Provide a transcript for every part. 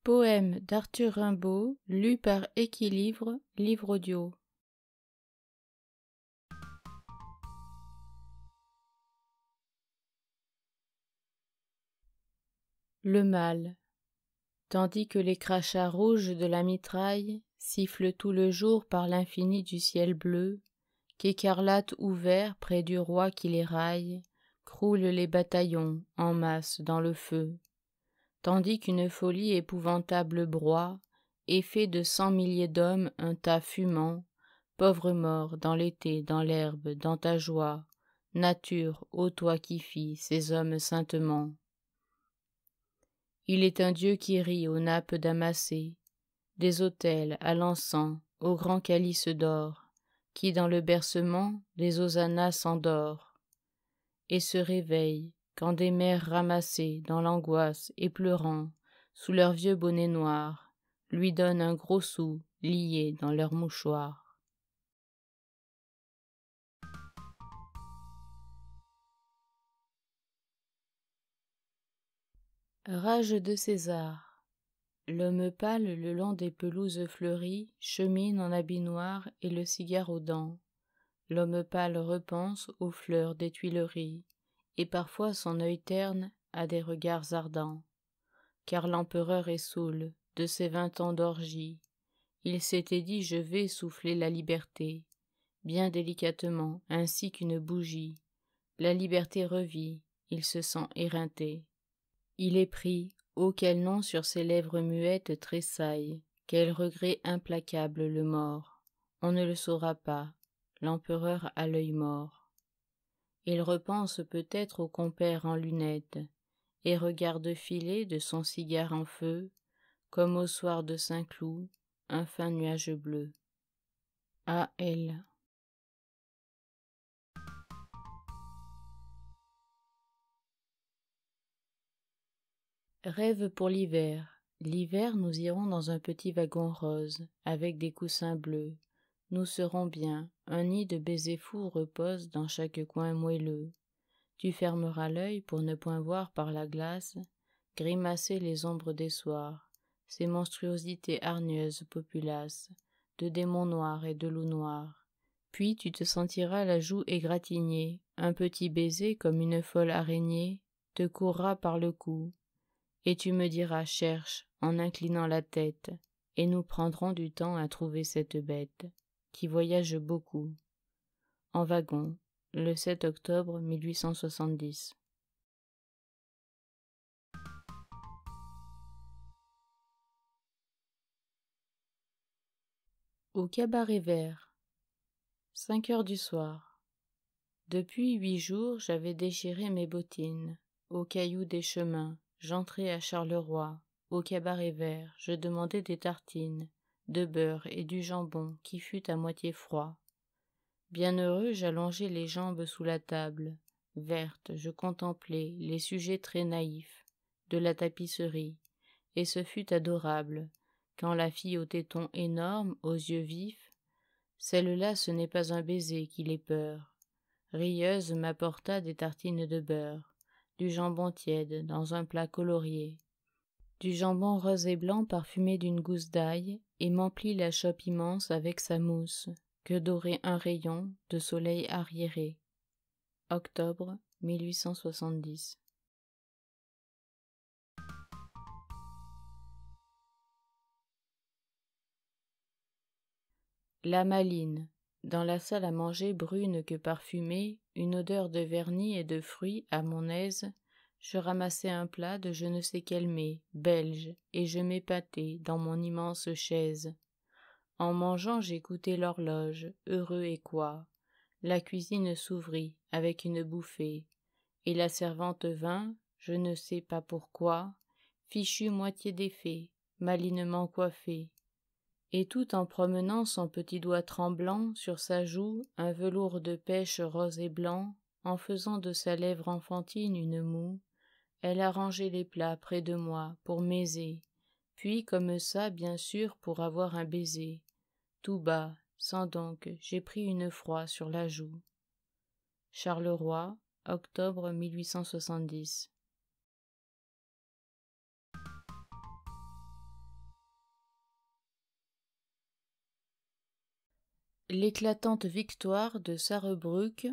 Poème d'Arthur Rimbaud, lu par Équilibre, livre audio. Le mal. Tandis que les crachats rouges de la mitraille sifflent tout le jour par l'infini du ciel bleu, qu'écarlate ouvert près du roi qui les raille, croulent les bataillons en masse dans le feu. Tandis qu'une folie épouvantable broie et fait de 100 milliers d'hommes un tas fumant, pauvre mort dans l'été, dans l'herbe, dans ta joie, nature, ô toi qui fis ces hommes saintement. Il est un Dieu qui rit aux nappes damassées, des autels à l'encens, aux grands calices d'or, qui dans le bercement des hosannas s'endort, et se réveille quand des mères ramassées dans l'angoisse et pleurant, sous leurs vieux bonnets noirs, lui donnent un gros sou lié dans leur mouchoir. Rage de César. L'homme pâle le long des pelouses fleuries chemine en habit noir et le cigare aux dents. L'homme pâle repense aux fleurs des Tuileries, et parfois son œil terne a des regards ardents. Car l'empereur est saoul de ses 20 ans d'orgie. Il s'était dit je vais souffler la liberté, bien délicatement, ainsi qu'une bougie. La liberté revit, il se sent éreinté. Il est pris, oh quel nom sur ses lèvres muettes tressaille, quel regret implacable le mord. On ne le saura pas, l'empereur a l'œil mort. Il repense peut-être au compère en lunettes, et regarde filer de son cigare en feu, comme au soir de Saint-Cloud, un fin nuage bleu. A. L. Rêve pour l'hiver. L'hiver, nous irons dans un petit wagon rose, avec des coussins bleus. Nous serons bien, un nid de baisers fous repose dans chaque coin moelleux. Tu fermeras l'œil pour ne point voir par la glace grimacer les ombres des soirs, ces monstruosités hargneuses populaces, de démons noirs et de loups noirs. Puis tu te sentiras la joue égratignée, un petit baiser comme une folle araignée te courra par le cou, et tu me diras cherche en inclinant la tête, et nous prendrons du temps à trouver cette bête, qui voyage beaucoup. En wagon, le 7 octobre 1870. Au cabaret vert. 5 heures du soir. Depuis 8 jours, j'avais déchiré mes bottines. Au caillou des chemins, j'entrai à Charleroi. Au cabaret vert, je demandai des tartines, de beurre et du jambon qui fut à moitié froid. Bienheureux, j'allongeai les jambes sous la table. Verte, je contemplai les sujets très naïfs de la tapisserie, et ce fut adorable, quand la fille aux tétons énormes, aux yeux vifs, celle-là ce n'est pas un baiser qui l'ait peur, rieuse m'apporta des tartines de beurre, du jambon tiède dans un plat colorié, du jambon rose et blanc parfumé d'une gousse d'ail, et m'emplit la chope immense avec sa mousse, que dorait un rayon de soleil arriéré. Octobre 1870. La Malines. Dans la salle à manger brune que parfumée, une odeur de vernis et de fruits à mon aise, je ramassai un plat de je ne sais quel mets, belge, et je m'épatai dans mon immense chaise. En mangeant, j'écoutai l'horloge, heureux et quoi. La cuisine s'ouvrit avec une bouffée, et la servante vint, je ne sais pas pourquoi, fichue moitié défait, malinement coiffée, et tout en promenant son petit doigt tremblant sur sa joue un velours de pêche rose et blanc, en faisant de sa lèvre enfantine une moue, elle arrangeait les plats près de moi pour m'aiser, puis comme ça, bien sûr, pour avoir un baiser. Tout bas, sans donc, j'ai pris une froid sur la joue. Charleroi, octobre 1870. L'éclatante victoire de Sarrebruck,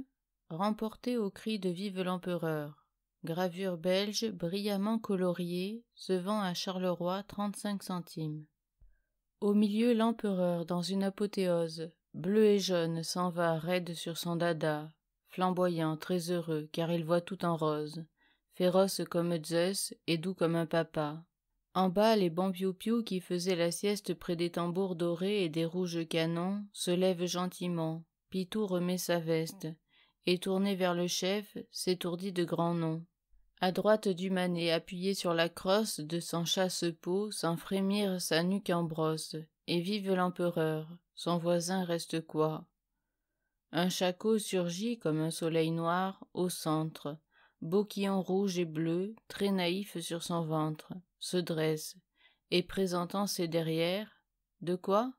remportée au cri de Vive l'Empereur. Gravure belge brillamment coloriée, se vend à Charleroi 35 centimes. Au milieu, l'empereur, dans une apothéose, bleu et jaune, s'en va raide sur son dada, flamboyant, très heureux, car il voit tout en rose, féroce comme Zeus et doux comme un papa. En bas, les bons piou-piou qui faisaient la sieste près des tambours dorés et des rouges canons se lèvent gentiment. Pitou remet sa veste, et tourné vers le chef, s'étourdit de grands noms. À droite du manet, appuyé sur la crosse de son chasse-peau, sans frémir sa nuque en brosse, et vive l'empereur, son voisin reste quoi? Un shako surgit comme un soleil noir au centre, boquillon rouge et bleu, très naïf sur son ventre, se dresse, et présentant ses derrières, de quoi?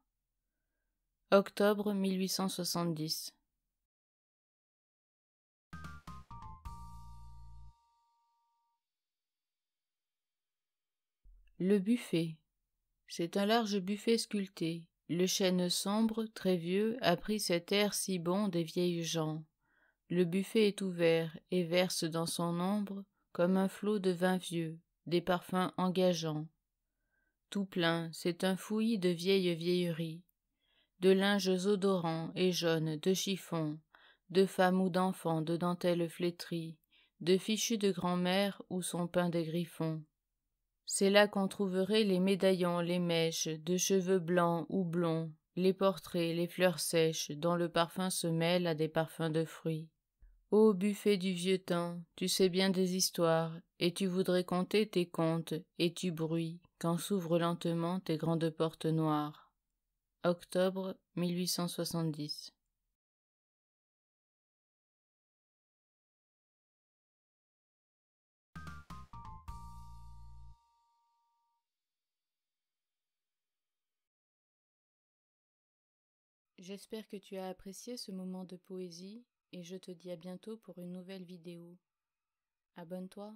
Octobre 1870. Le buffet. C'est un large buffet sculpté. Le chêne sombre, très vieux, a pris cet air si bon des vieilles gens. Le buffet est ouvert et verse dans son ombre, comme un flot de vin vieux, des parfums engageants. Tout plein, c'est un fouillis de vieilles vieilleries, de linges odorants et jaunes, de chiffons, de femmes ou d'enfants, de dentelles flétries, de fichus de grand-mère où sont peints des griffons. C'est là qu'on trouverait les médaillons, les mèches, de cheveux blancs ou blonds, les portraits, les fleurs sèches, dont le parfum se mêle à des parfums de fruits. Ô buffet du vieux temps, tu sais bien des histoires, et tu voudrais conter tes contes, et tu bruis, quand s'ouvrent lentement tes grandes portes noires. Octobre 1870. J'espère que tu as apprécié ce moment de poésie, et je te dis à bientôt pour une nouvelle vidéo. Abonne-toi.